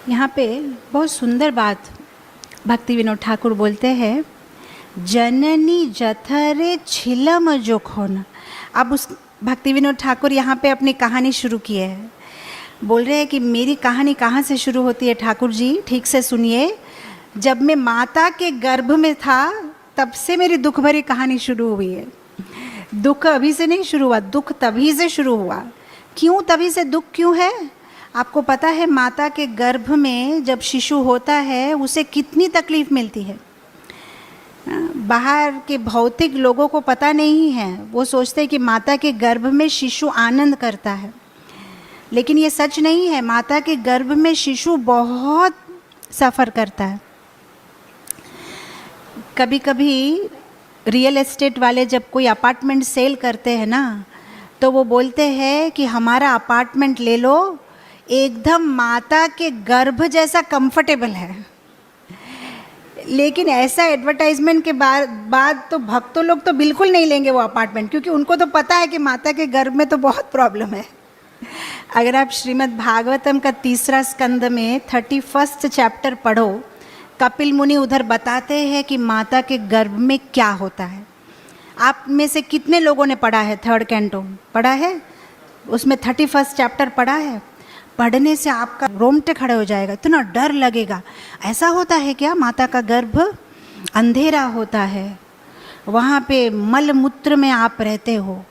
यहाँ पे बहुत सुंदर बात भक्ति विनोद ठाकुर बोलते हैं, जननी जठरे छिलम जोखोन। अब उस भक्ति विनोद ठाकुर यहाँ पे अपनी कहानी शुरू की है। बोल रहे हैं कि मेरी कहानी कहाँ से शुरू होती है ठाकुर जी, ठीक से सुनिए। जब मैं माता के गर्भ में था तब से मेरी दुख भरी कहानी शुरू हुई है। दुख अभी से नहीं शुरू हुआ, दुख तभी से शुरू हुआ। क्यों तभी से दुख क्यों है? आपको पता है माता के गर्भ में जब शिशु होता है उसे कितनी तकलीफ़ मिलती है। बाहर के भौतिक लोगों को पता नहीं है, वो सोचते हैं कि माता के गर्भ में शिशु आनंद करता है, लेकिन ये सच नहीं है। माता के गर्भ में शिशु बहुत सफ़र करता है। कभी कभी रियल एस्टेट वाले जब कोई अपार्टमेंट सेल करते हैं ना, तो वो बोलते हैं कि हमारा अपार्टमेंट ले लो, एकदम माता के गर्भ जैसा कंफर्टेबल है। लेकिन ऐसा एडवर्टाइजमेंट के बाद तो भक्तों लोग तो बिल्कुल नहीं लेंगे वो अपार्टमेंट, क्योंकि उनको तो पता है कि माता के गर्भ में तो बहुत प्रॉब्लम है। अगर आप श्रीमद् भागवतम का 3रा स्कंद में 31 चैप्टर पढ़ो, कपिल मुनि उधर बताते हैं कि माता के गर्भ में क्या होता है। आप में से कितने लोगों ने पढ़ा है? 3rd कैंटो पढ़ा है, उसमें 31 चैप्टर पढ़ा है। पढ़ने से आपका रोंगटे खड़े हो जाएगा, इतना डर लगेगा। ऐसा होता है क्या? माता का गर्भ अंधेरा होता है, वहाँ पे मल मूत्र में आप रहते हो,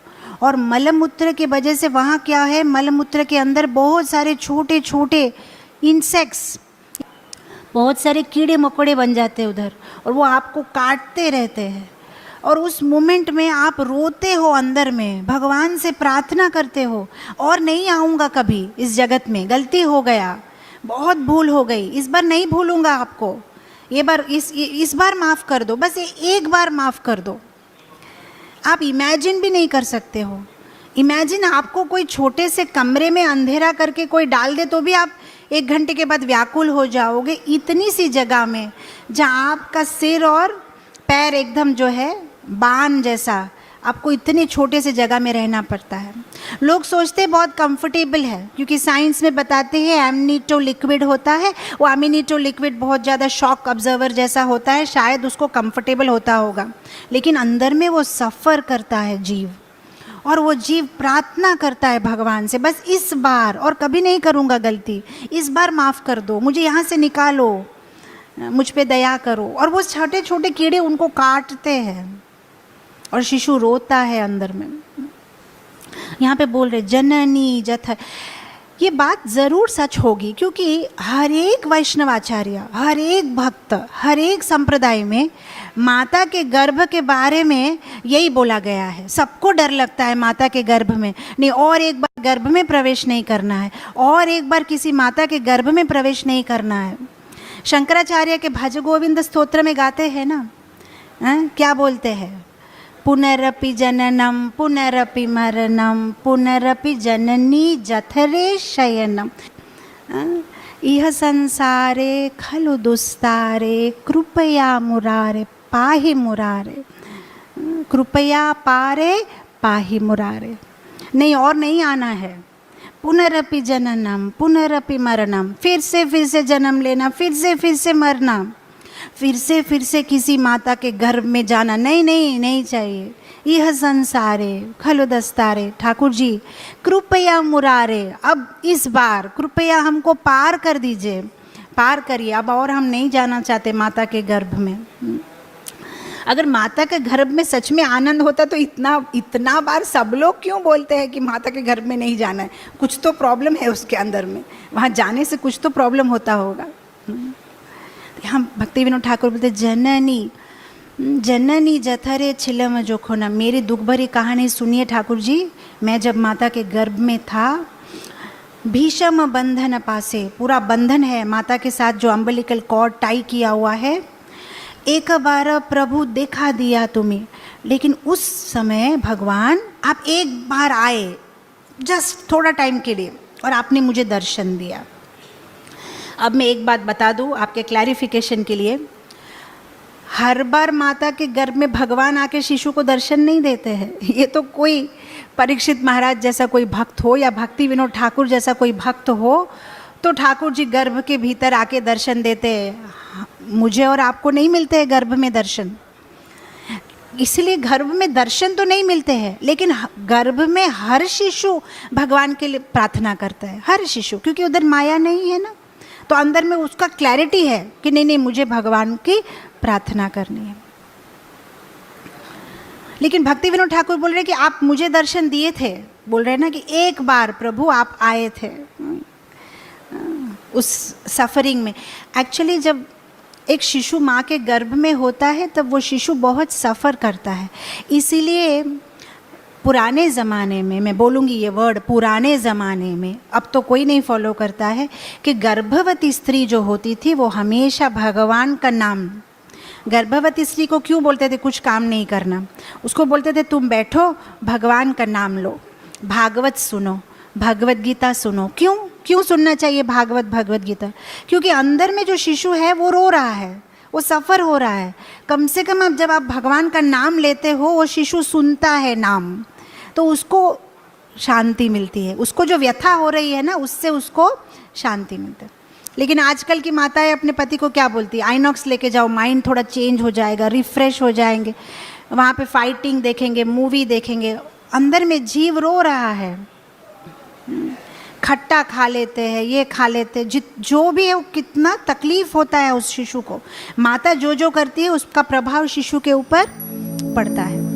और मल मूत्र की वजह से वहाँ क्या है, मल मूत्र के अंदर बहुत सारे छोटे छोटे इंसेक्ट्स, बहुत सारे कीड़े मकोड़े बन जाते हैं उधर, और वो आपको काटते रहते हैं। और उस मोमेंट में आप रोते हो, अंदर में भगवान से प्रार्थना करते हो, और नहीं आऊँगा कभी इस जगत में, गलती हो गया, बहुत भूल हो गई, इस बार नहीं भूलूँगा आपको, ये बार इस बार माफ़ कर दो, बस एक बार माफ़ कर दो। आप इमेजिन भी नहीं कर सकते हो। इमेजिन आपको कोई छोटे से कमरे में अंधेरा करके कोई डाल दे तो भी आप 1 घंटे के बाद व्याकुल हो जाओगे। इतनी सी जगह में जहाँ आपका सिर और पैर एकदम जो है बाण जैसा, आपको इतने छोटे से जगह में रहना पड़ता है। लोग सोचते हैं बहुत कंफर्टेबल है, क्योंकि साइंस में बताते हैं एमनीटो लिक्विड होता है, वो एमनीटो लिक्विड बहुत ज़्यादा शॉक ऑब्जर्वर जैसा होता है, शायद उसको कंफर्टेबल होता होगा, लेकिन अंदर में वो सफ़र करता है जीव, और वो जीव प्रार्थना करता है भगवान से, बस इस बार और कभी नहीं करूँगा गलती, इस बार माफ़ कर दो, मुझे यहाँ से निकालो, मुझ पे दया करो। और वो छोटे छोटे कीड़े उनको काटते हैं और शिशु रोता है अंदर में। यहाँ पे बोल रहे जननी जठ, ये बात ज़रूर सच होगी, क्योंकि हर एक वैष्णवाचार्य, हर एक भक्त, हर एक संप्रदाय में माता के गर्भ के बारे में यही बोला गया है। सबको डर लगता है माता के गर्भ में, नहीं और एक बार गर्भ में प्रवेश नहीं करना है, और एक बार किसी माता के गर्भ में प्रवेश नहीं करना है। शंकराचार्य के भज गोविंद स्तोत्र में गाते हैं ना, क्या बोलते हैं? पुनरपि जननम पुनरपि मरणम पुनरपि जननी जठरे शयनम, इह संसारे खलु दुस्तारे कृपया मुरारे पाहि मुरारे, कृपया पारे पाहि मुरारे। नहीं और नहीं आना है। पुनरपि जननम पुनरपि मरणम, फिर से जन्म लेना, फिर से मरना, फिर से किसी माता के गर्भ में जाना नहीं चाहिए। यह संसारे खलु दस्तारे, ठाकुर जी कृपया मुरारे, अब इस बार कृपया हमको पार कर दीजिए, पार करिए, अब और हम नहीं जाना चाहते माता के गर्भ में। अगर माता के गर्भ में सच में आनंद होता तो इतना बार सब लोग क्यों बोलते हैं कि माता के गर्भ में नहीं जाना है? कुछ तो प्रॉब्लम है उसके अंदर में, वहाँ जाने से कुछ तो प्रॉब्लम होता होगा। हम भक्ति विनोद ठाकुर बोलते जननी जननी जठरे छिलम जोखोना। मेरी दुख भरी कहानी सुनिए ठाकुर जी। मैं जब माता के गर्भ में था, भीषम बंधन पासे, पूरा बंधन है माता के साथ, जो अम्बिलिकल कॉर्ड टाई किया हुआ है। एक बार प्रभु देखा दिया तुम्हें, लेकिन उस समय भगवान आप एक बार आए, जस्ट थोड़ा टाइम के लिए, और आपने मुझे दर्शन दिया। अब मैं एक बात बता दूं आपके क्लैरिफिकेशन के लिए, हर बार माता के गर्भ में भगवान आके शिशु को दर्शन नहीं देते हैं। ये तो कोई परीक्षित महाराज जैसा कोई भक्त हो, या भक्ति विनोद ठाकुर जैसा कोई भक्त हो, तो ठाकुर जी गर्भ के भीतर आके दर्शन देते हैं, मुझे और आपको नहीं मिलते हैं गर्भ में दर्शन। इसलिए गर्भ में दर्शन तो नहीं मिलते हैं, लेकिन गर्भ में हर शिशु भगवान के लिए प्रार्थना करता है, हर शिशु, क्योंकि उधर माया नहीं है ना, तो अंदर में उसका क्लैरिटी है कि नहीं नहीं मुझे भगवान की प्रार्थना करनी है। लेकिन भक्ति विनोद ठाकुर बोल रहे कि आप मुझे दर्शन दिए थे, बोल रहे ना कि एक बार प्रभु आप आए थे उस सफरिंग में। एक्चुअली जब एक शिशु माँ के गर्भ में होता है तब वो शिशु बहुत सफ़र करता है। इसीलिए पुराने ज़माने में, मैं बोलूँगी ये वर्ड, पुराने ज़माने में, अब तो कोई नहीं फॉलो करता है, कि गर्भवती स्त्री जो होती थी वो हमेशा भगवान का नाम, गर्भवती स्त्री को क्यों बोलते थे कुछ काम नहीं करना, उसको बोलते थे तुम बैठो भगवान का नाम लो, भागवत सुनो, भगवत गीता सुनो। क्यों क्यों सुनना चाहिए भागवत भगवत गीता? क्योंकि अंदर में जो शिशु है वो रो रहा है, वो सफ़र हो रहा है। कम से कम अब जब आप भगवान का नाम लेते हो, वो शिशु सुनता है नाम, तो उसको शांति मिलती है, उसको जो व्यथा हो रही है ना उससे उसको शांति मिलती है। लेकिन आजकल की माताएं अपने पति को क्या बोलती है, आइनॉक्स लेके जाओ, माइंड थोड़ा चेंज हो जाएगा, रिफ़्रेश हो जाएंगे, वहाँ पे फाइटिंग देखेंगे, मूवी देखेंगे, अंदर में जीव रो रहा है, खट्टा खा लेते हैं, ये खा लेते हैं, जो भी है वो कितना तकलीफ होता है उस शिशु को। माता जो जो करती है उसका प्रभाव शिशु के ऊपर पड़ता है।